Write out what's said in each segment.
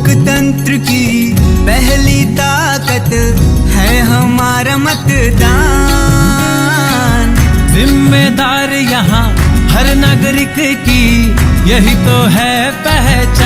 लोकतंत्र की पहली ताकत है हमारा मतदान। जिम्मेदार यहाँ हर नागरिक की यही तो है पहचान।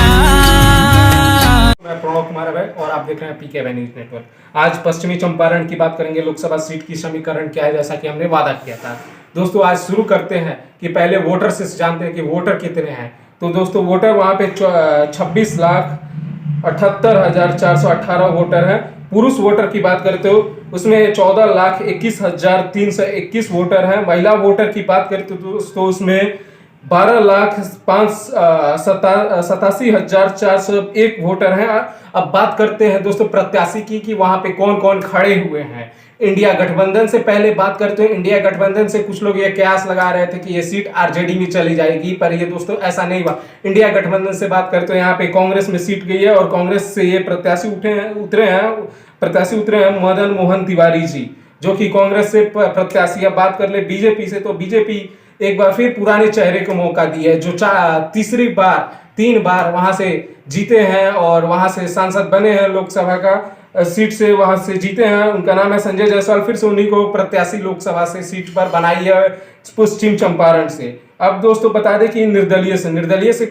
मैं प्रणव कुमार अभय और आप देख रहे हैं पीके न्यूज नेटवर्क। आज पश्चिमी चंपारण की बात करेंगे। लोकसभा सीट की समीकरण क्या है, जैसा कि हमने वादा किया था। दोस्तों आज शुरू करते हैं कि पहले वोटर से जानते हैं कि वोटर कितने हैं। तो दोस्तों वोटर वहां पे 26,78,418 वोटर हैं। पुरुष वोटर की बात करते हो उसमें 14,21,321 वोटर हैं। महिला वोटर की बात करते हो दोस्तों उसमें 12,87,401 वोटर हैं। अब बात करते हैं दोस्तों प्रत्याशी की कि वहां पे कौन कौन खड़े हुए हैं। इंडिया गठबंधन से पहले बात करते हैं। इंडिया गठबंधन से कुछ लोग ये कयास लगा रहे थे कि ये सीट आरजेडी में चली जाएगी, पर ये दोस्तों ऐसा नहीं हुआ। इंडिया गठबंधन से बात करते हैं यहाँ पे कांग्रेस में सीट गई है और कांग्रेस से ये प्रत्याशी उतरे हैं मदन मोहन तिवारी जी, जो कि कांग्रेस से प्रत्याशी। अब बात कर ले बीजेपी से, तो बीजेपी एक बार फिर पुराने चेहरे को मौका दिया है, जो 3 बार वहां से जीते हैं और वहां से सांसद बने हैं। लोकसभा का सीट से वहां से जीते हैं। उनका नाम है संजय जायसवाल। फिर से उन्हीं को प्रत्याशी लोकसभा से सीट पर बनाई है पश्चिम चंपारण से। अब दोस्तों बता दें कि निर्दलीय से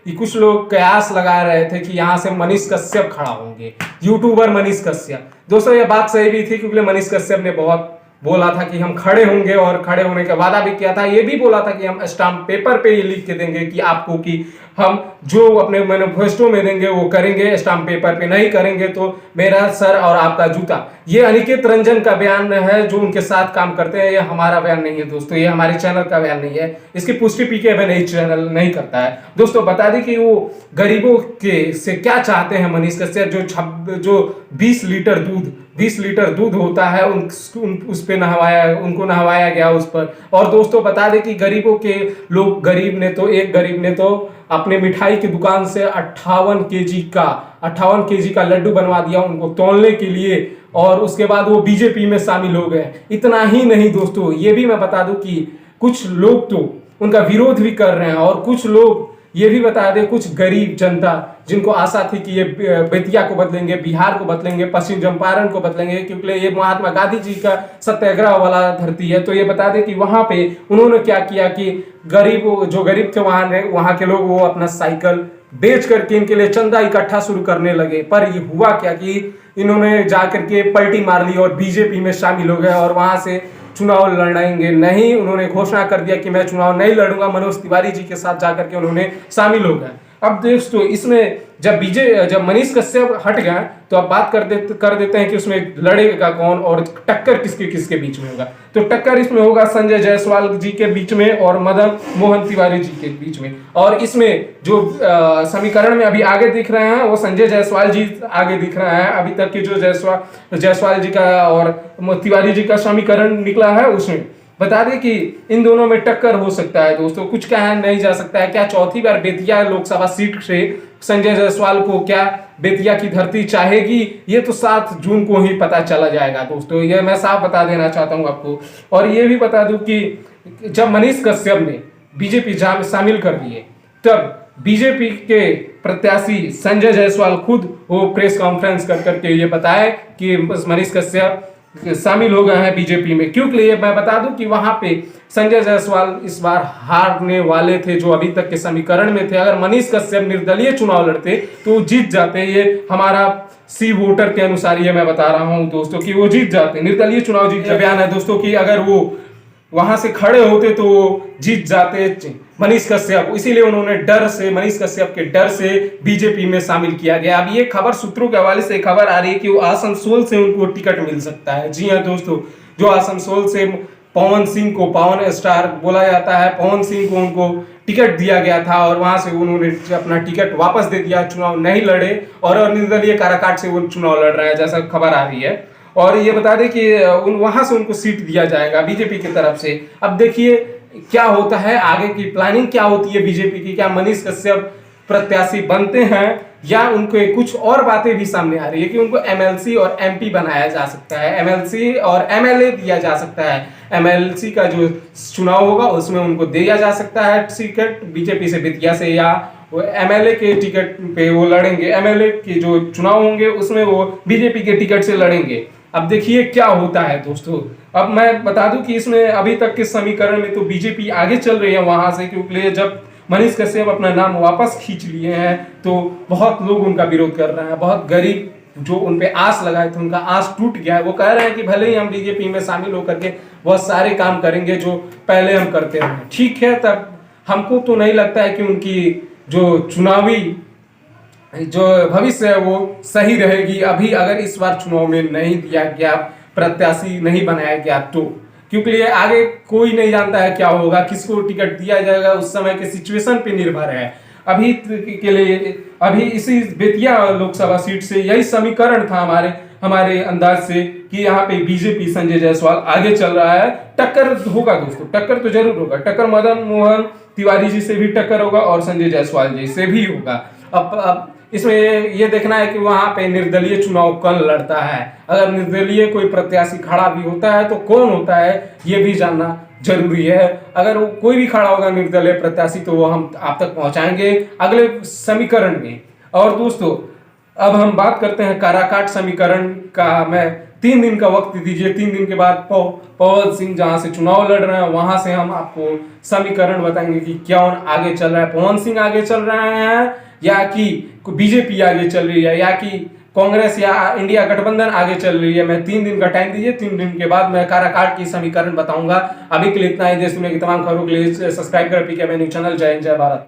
कुछ लोग कयास लगा रहे थे कि यहाँ से मनीष कश्यप खड़ा होंगे, यूट्यूबर मनीष कश्यप। दोस्तों ये बात सही भी थी, क्योंकि मनीष कश्यप ने बहुत बोला था कि हम खड़े होंगे और खड़े होने का वादा भी किया था। ये भी बोला था कि हम स्टाम्प पेपर पे ये लिख के देंगे कि आपको कि हम जो अपने मैनिफेस्टो में देंगे वो करेंगे, स्टाम्प पेपर पे नहीं करेंगे तो मेरा सर और आपका जूता। ये अनिकेत रंजन का बयान है, जो उनके साथ काम करते हैं। ये हमारा बयान नहीं है दोस्तों, ये हमारे चैनल का बयान नहीं है। इसकी पुष्टि पीके नहीं चैनल नहीं करता है। दोस्तों बता दें कि वो गरीबों के से क्या चाहते हैं मनीष कश्यप। जो 20 लीटर दूध होता है उस पे उनको नहवाया गया उस पर। और दोस्तों बता दें कि गरीबों के लोग गरीब ने तो अपने मिठाई की दुकान से 58 केजी का लड्डू बनवा दिया उनको तौलने के लिए, और उसके बाद वो बीजेपी में शामिल हो गए। इतना ही नहीं दोस्तों, ये भी मैं बता दूं कि कुछ लोग तो उनका विरोध भी कर रहे हैं, और कुछ लोग ये भी बता दें, कुछ गरीब जनता जिनको आशा थी कि ये बेतिया को बदलेंगे, बिहार को बदलेंगे, पश्चिम चंपारण को बदलेंगे, क्योंकि ये महात्मा गांधी जी का सत्याग्रह वाला धरती है। तो ये बता दें कि वहां पे उन्होंने क्या किया कि जो गरीब थे वहां के लोग वो अपना साइकिल बेच करके इनके लिए चंदा इकट्ठा शुरू करने लगे। पर ये हुआ क्या कि इन्होंने जाकर के पलटी मार ली और बीजेपी में शामिल हो गए और वहां से चुनाव लड़ेंगे नहीं। उन्होंने घोषणा कर दिया कि मैं चुनाव नहीं लड़ूंगा। मनोज तिवारी जी के साथ जाकर के उन्होंने शामिल हो गए। अब दोस्तों इसमें जब मनीष कश्यप हट गए तो अब बात कर देते हैं कि उसमें लड़ेगा कौन और टक्कर किसके बीच में होगा। तो टक्कर इसमें होगा संजय जायसवाल जी के बीच में और मदन मोहन तिवारी जी के बीच में। और इसमें जो समीकरण में अभी आगे दिख रहे हैं वो संजय जायसवाल जी आगे दिख रहा है। अभी तक के जो जायसवाल जी का और तिवारी जी का समीकरण निकला है उसमें बता दें कि इन दोनों में टक्कर हो सकता है दोस्तों। कुछ कहा नहीं जा सकता है। क्या चौथी बार बेतिया लोकसभा सीट से संजय जायसवाल को क्या बेतिया की धरती चाहेगी, ये तो 7 जून को ही पता चला जाएगा दोस्तों। ये मैं साफ बता देना चाहता हूं आपको। और ये भी बता दूं कि जब मनीष कश्यप ने बीजेपी शामिल कर दिए तब बीजेपी के प्रत्याशी संजय जायसवाल खुद वो प्रेस कॉन्फ्रेंस करके ये बताए कि मनीष कश्यप शामिल हो गए हैं बीजेपी में। क्यों लिए मैं बता दूं कि वहां पे संजय जायसवाल इस बार हारने वाले थे, जो अभी तक के समीकरण में थे। अगर मनीष कश्यप निर्दलीय चुनाव लड़ते तो जीत जाते। ये हमारा सी वोटर के अनुसार ये मैं बता रहा हूं दोस्तों कि वो जीत जाते, निर्दलीय चुनाव जीत जाते। बयान है दोस्तों कि अगर वो वहां से खड़े होते तो जीत जाते मनीष कश्यप। इसीलिए उन्होंने मनीष कश्यप के डर से बीजेपी में शामिल किया गया। अब ये खबर सूत्रों के हवाले से खबर आ रही है कि वो आसनसोल से उनको टिकट मिल सकता है। जी हाँ दोस्तों, जो आसनसोल से पवन सिंह को पावन स्टार बोला जाता है, पवन सिंह को उनको टिकट दिया गया था और वहां से उन्होंने अपना टिकट वापस दे दिया, चुनाव नहीं लड़े और निर्दलीय काराकाट से वो चुनाव लड़ रहे हैं, जैसा खबर आ रही है। और ये बता दें कि वहां से उनको सीट दिया जाएगा बीजेपी की तरफ से। अब देखिए क्या होता है, आगे की प्लानिंग क्या होती है बीजेपी की। क्या मनीष कश्यप प्रत्याशी बनते हैं या उनके कुछ और बातें भी सामने आ रही है कि उनको एमएलसी और एमपी बनाया जा सकता है, एमएलसी और एमएलए दिया जा सकता है। एमएलसी का जो चुनाव होगा उसमें उनको दिया जा सकता है टिकट बीजेपी से, बेतिया से, या वो एमएलए के टिकट पे वो लड़ेंगे, एमएलए के जो चुनाव होंगे उसमें वो बीजेपी के टिकट से लड़ेंगे। अब देखिए क्या होता है दोस्तों। अब मैं बता दूं कि इसमें अभी तक के समीकरण में तो बीजेपी आगे चल रही है वहां से, क्योंकि जब मनीष कश्यप अपना नाम वापस खींच लिए हैं तो बहुत लोग उनका विरोध कर रहे हैं। बहुत गरीब जो उन पे आस लगाए थे उनका आस टूट गया है। वो कह रहे हैं कि भले ही हम बीजेपी में शामिल होकर के बहुत सारे काम करेंगे जो पहले हम करते रहे, ठीक है, तब हमको तो नहीं लगता है कि उनकी जो चुनावी जो भविष्य है वो सही रहेगी। अभी अगर इस बार चुनाव में नहीं दिया गया, प्रत्याशी नहीं बनाया गया तो, क्योंकि ये आगे कोई नहीं जानता है क्या होगा, किसको टिकट दिया जाएगा, उस समय के सिचुएशन पे निर्भर है। अभी के लिए अभी इसी बेतिया लोकसभा सीट से यही समीकरण था हमारे अंदाज से कि यहाँ पे बीजेपी संजय जायसवाल आगे चल रहा है। टक्कर होगा दोस्तों, टक्कर तो जरूर होगा, टक्कर मदन मोहन तिवारी जी से भी टक्कर होगा और संजय जायसवाल जी से भी होगा। अब इसमें ये देखना है कि वहां पे निर्दलीय चुनाव कौन लड़ता है। अगर निर्दलीय कोई प्रत्याशी खड़ा भी होता है तो कौन होता है ये भी जानना जरूरी है। अगर कोई भी खड़ा होगा निर्दलीय प्रत्याशी तो वो हम आप तक पहुंचाएंगे अगले समीकरण में। और दोस्तों अब हम बात करते हैं काराकाट समीकरण का। मैं 3 दिन का वक्त दीजिए, 3 दिन के बाद पवन सिंह जहां से चुनाव लड़ रहे हैं वहां से हम आपको समीकरण बताएंगे कि कौन आगे चल रहा है। पवन सिंह आगे चल रहे हैं या कि बीजेपी आगे चल रही है या कि कांग्रेस या इंडिया गठबंधन आगे चल रही है। मैं 3 दिन का टाइम दीजिए, 3 दिन के बाद मैं काराकाट की समीकरण बताऊंगा। अभी के लिए इतना ही। देश दुनिया की तमाम खबरों के लिए सब्सक्राइब करें पीके न्यूज़ चैनल। जय हिंद, जय भारत।